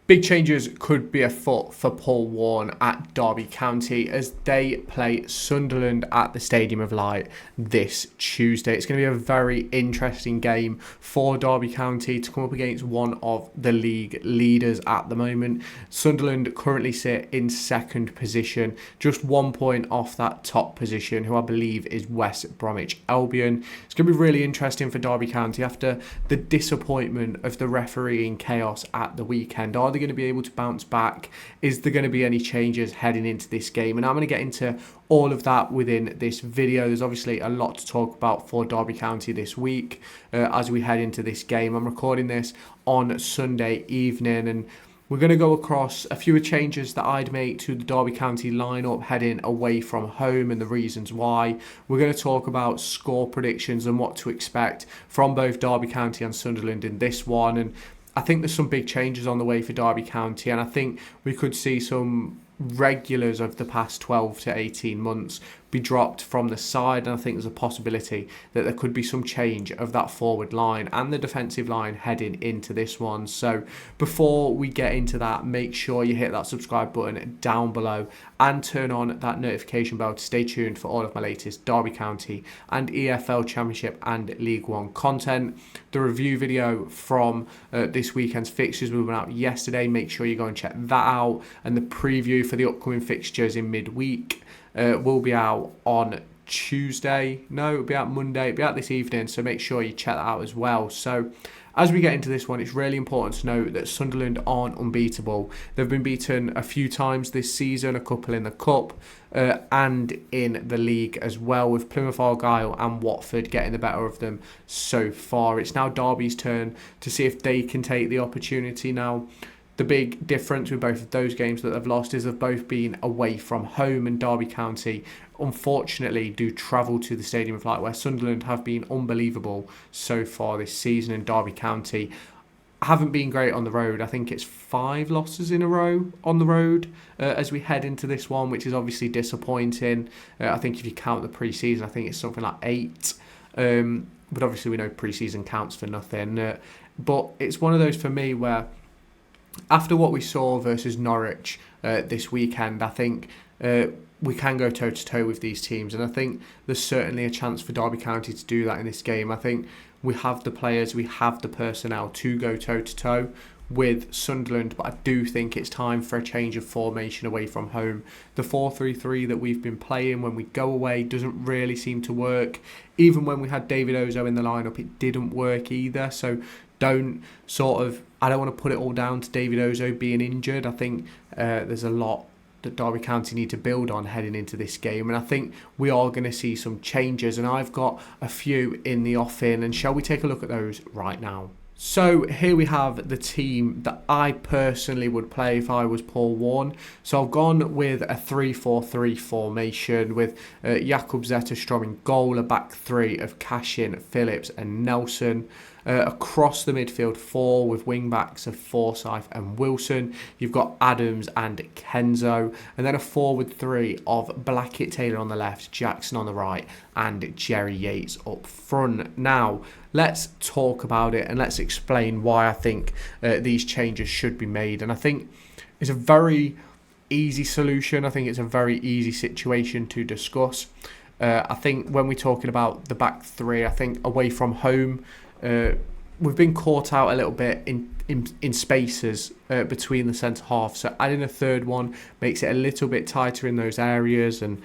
Big changes could be afoot for Paul Warne at Derby County as they play Sunderland at the Stadium of Light this Tuesday. It's going to be a very interesting game for Derby County to come up against one of the league leaders at the moment. Sunderland currently sit in second position, just 1 point off that top position, who I believe is West Bromwich Albion. It's going to be really interesting for Derby County after the disappointment of the refereeing chaos at the weekend. Are they going to be able to bounce back? Is there going to be any changes heading into this game? And I'm going to get into all of that within this video. There's obviously a lot to talk about for Derby County this week as we head into this game. I'm recording this on Sunday evening, and we're going to go across a few changes that I'd make to the Derby County lineup heading away from home and the reasons why. We're going to talk about score predictions and what to expect from both Derby County and Sunderland in this one. And I think there's some big changes on the way for Derby County, and I think we could see some regulars of the past 12 to 18 months be dropped from the side, and I think there's a possibility that there could be some change of that forward line and the defensive line heading into this one. So before we get into that, make sure you hit that subscribe button down below and turn on that notification bell to stay tuned for all of my latest Derby County and EFL Championship and League One content. The review video from this weekend's fixtures went out yesterday. Make sure you go and check that out, and the preview for the upcoming fixtures in midweek will be out on Tuesday. No, it'll be out Monday. It'll be out this evening, so make sure you check that out as well. So as we get into this one, it's really important to note that Sunderland aren't unbeatable. They've been beaten a few times this season, a couple in the Cup and in the league as well, with Plymouth Argyle and Watford getting the better of them so far. It's now Derby's turn to see if they can take the opportunity now. The big difference with both of those games that they've lost is they've both been away from home, and Derby County unfortunately do travel to the Stadium of Light, where Sunderland have been unbelievable so far this season, and Derby County haven't been great on the road. I think it's 5 losses in a row on the road as we head into this one, which is obviously disappointing. I think if you count the pre-season, I think it's something like 8. But obviously we know pre-season counts for nothing. But it's one of those for me where after what we saw versus Norwich this weekend, I think we can go toe-to-toe with these teams, and I think there's certainly a chance for Derby County to do that in this game. I think we have the players, we have the personnel to go toe-to-toe with Sunderland, but I do think it's time for a change of formation away from home. The 4-3-3 that we've been playing when we go away doesn't really seem to work. Even when we had David Ozo in the lineup, it didn't work either. So I don't want to put it all down to David Ozo being injured. I think there's a lot that Derby County need to build on heading into this game, and I think we are going to see some changes, and I've got a few in the offing, and shall we take a look at those right now? So here we have the team that I personally would play if I was Paul Warne. So I've gone with a 3-4-3 formation with Jakub Zetterstrom in goal, a back three of Cashin, Phillips and Nelson. Across the midfield 4 with wing backs of Forsyth and Wilson. You've got Adams and Kenzo, and then a forward 3 of Blackett, Taylor on the left, Jackson on the right, and Jerry Yates up front. Now let's talk about it and let's explain why I think these changes should be made. And I think it's a very easy solution. I think it's a very easy situation to discuss. I think when we're talking about the back 3, I think away from home, we've been caught out a little bit in spaces between the centre half. So adding a third one makes it a little bit tighter in those areas and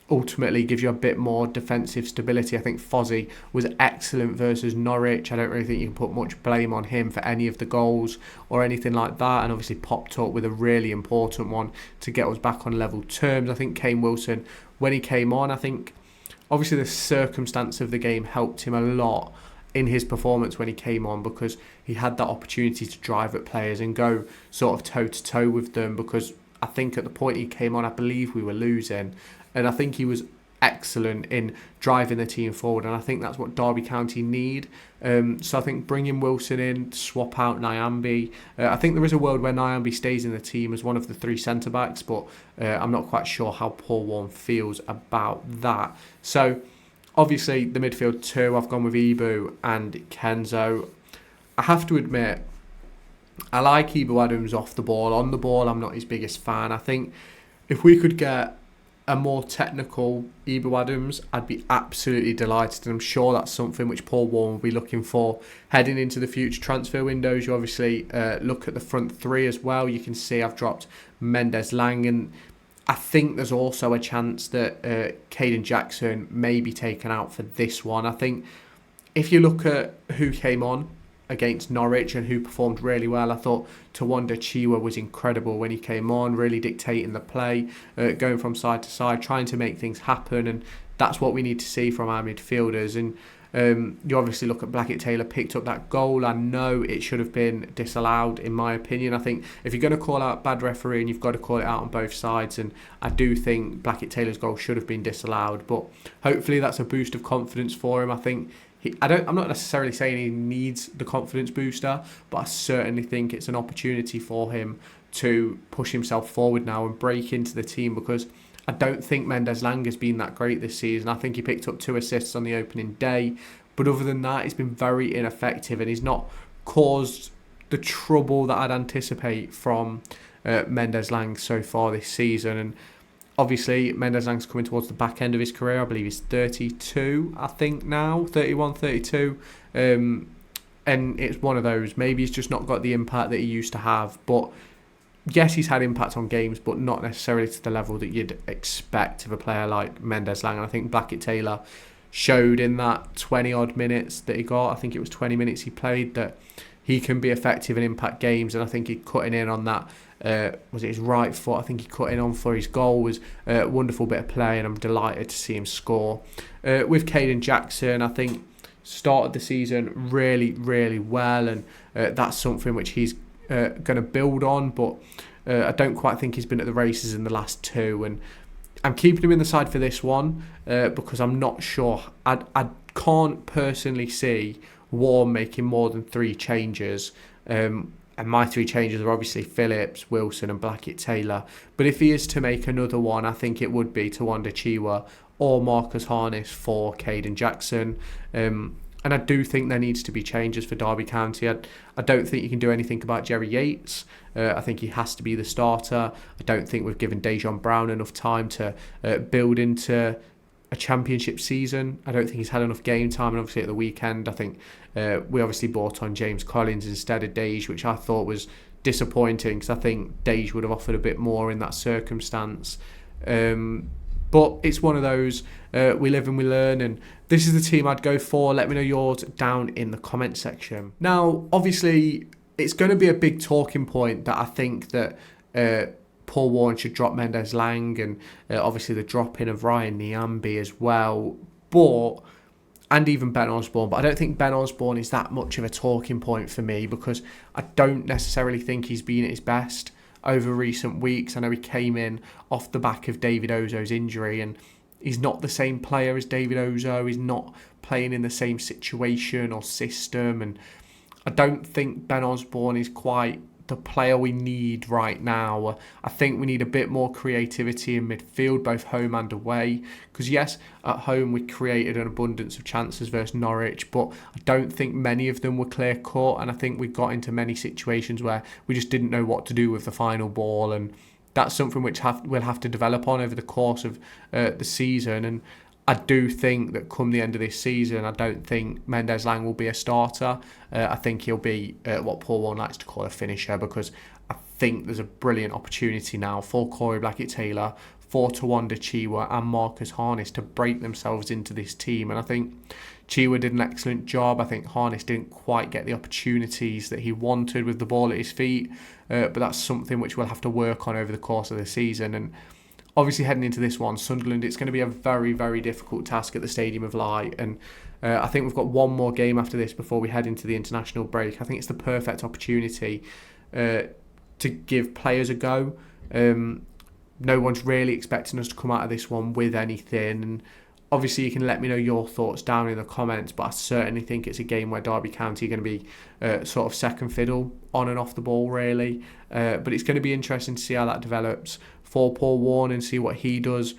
ultimately gives you a bit more defensive stability. I think Fozzie was excellent versus Norwich. I don't really think you can put much blame on him for any of the goals or anything like that, and obviously popped up with a really important one to get us back on level terms. I think Kane Wilson, when he came on, I think obviously the circumstance of the game helped him a lot in his performance when he came on, because he had that opportunity to drive at players and go sort of toe-to-toe with them, because I think at the point he came on, I believe we were losing, and I think he was excellent in driving the team forward, and I think that's what Derby County need. So I think bringing Wilson in, swap out Nyambi. I think there is a world where Nyambi stays in the team as one of the 3 centre-backs, but I'm not quite sure how Paul Warne feels about that. So obviously, the midfield 2, I've gone with Ibu and Kenzo. I have to admit, I like Ebo Adams off the ball. On the ball, I'm not his biggest fan. I think if we could get a more technical Ebo Adams, I'd be absolutely delighted. And I'm sure that's something which Paul Warne will be looking for heading into the future transfer windows. You obviously look at the front three as well. You can see I've dropped Mendes Lang, and I think there's also a chance that Caden Jackson may be taken out for this one. I think if you look at who came on against Norwich and who performed really well, I thought Tawanda Chiwa was incredible when he came on, really dictating the play, going from side to side, trying to make things happen, and that's what we need to see from our midfielders. And you obviously look at Blackett-Taylor picked up that goal. I know it should have been disallowed, in my opinion. I think if you're going to call out bad refereeing, you've got to call it out on both sides, and I do think Blackett-Taylor's goal should have been disallowed, but hopefully that's a boost of confidence for him. I think I'm not necessarily saying he needs the confidence booster, but I certainly think it's an opportunity for him to push himself forward now and break into the team, because I don't think Mendes Lang has been that great this season. I think he picked up 2 assists on the opening day, but other than that, he's been very ineffective, and he's not caused the trouble that I'd anticipate from Mendes Lang so far this season. And obviously, Mendes Lang's coming towards the back end of his career. I believe he's 32, I think now, 31, 32. And it's one of those, maybe he's just not got the impact that he used to have. But yes, he's had impact on games, but not necessarily to the level that you'd expect of a player like Mendes Lang. And I think Blackett-Taylor showed in that 20-odd minutes that he got, I think it was 20 minutes he played, that he can be effective in impact games. And I think he's cutting in on that. Was it his right foot? I think he cut in on for his goal. Was a wonderful bit of play, and I'm delighted to see him score. With Caden Jackson, I think started the season really, really well, and that's something which he's going to build on. But I don't quite think he's been at the races in the last 2, and I'm keeping him in the side for this one because I'm not sure. I can't personally see Warne making more than 3 changes. And my 3 changes are obviously Phillips, Wilson and Blackett-Taylor. But if he is to make another one, I think it would be Tawanda Chiwa or Marcus Harness for Caden Jackson. And I do think there needs to be changes for Derby County. I don't think you can do anything about Jerry Yates. I think he has to be the starter. I don't think we've given Dejon Brown enough time to build into a championship season. I don't think he's had enough game time, and obviously at the weekend I think we obviously brought on James Collins instead of Dage, which I thought was disappointing because I think Dage would have offered a bit more in that circumstance. But it's one of those, we live and we learn, and this is the team I'd go for. Let me know yours down in the comment section. Now obviously it's going to be a big talking point that I think that Paul Warne should drop Mendes Lang, and obviously the drop in of Ryan Niambi as well, and even Ben Osborne. But I don't think Ben Osborne is that much of a talking point for me because I don't necessarily think he's been at his best over recent weeks. I know he came in off the back of David Ozo's injury, and he's not the same player as David Ozo. He's not playing in the same situation or system, and I don't think Ben Osborne is quite the player we need right now. I think we need a bit more creativity in midfield, both home and away, because yes, at home we created an abundance of chances versus Norwich, but I don't think many of them were clear cut, and I think we got into many situations where we just didn't know what to do with the final ball, and that's something which we'll have to develop on over the course of the season. And I do think that come the end of this season, I don't think Mendes Lang will be a starter. I think he'll be what Paul Warne likes to call a finisher, because I think there's a brilliant opportunity now for Corey Blackett-Taylor, for Tawanda Chiwa and Marcus Harness to break themselves into this team. And I think Chiwa did an excellent job. I think Harness didn't quite get the opportunities that he wanted with the ball at his feet, but that's something which we'll have to work on over the course of the season. And obviously heading into this one, Sunderland, it's going to be a very, very difficult task at the Stadium of Light. And I think we've got one more game after this before we head into the international break. I think it's the perfect opportunity to give players a go. No one's really expecting us to come out of this one with anything. And obviously you can let me know your thoughts down in the comments, but I certainly think it's a game where Derby County are going to be sort of second fiddle on and off the ball, really. But it's going to be interesting to see how that develops for Paul Warne and see what he does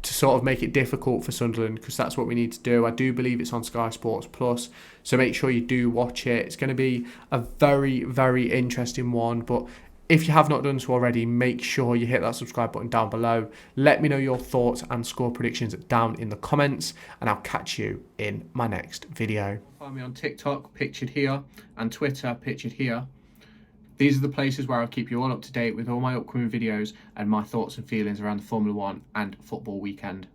to sort of make it difficult for Sunderland, because that's what we need to do. I do believe it's on Sky Sports Plus, so make sure you do watch it. It's going to be a very, very interesting one, but if you have not done so already, make sure you hit that subscribe button down below. Let me know your thoughts and score predictions down in the comments, and I'll catch you in my next video. Find me on TikTok, pictured here, and Twitter, pictured here. These are the places where I'll keep you all up to date with all my upcoming videos and my thoughts and feelings around the Formula 1 and football weekend.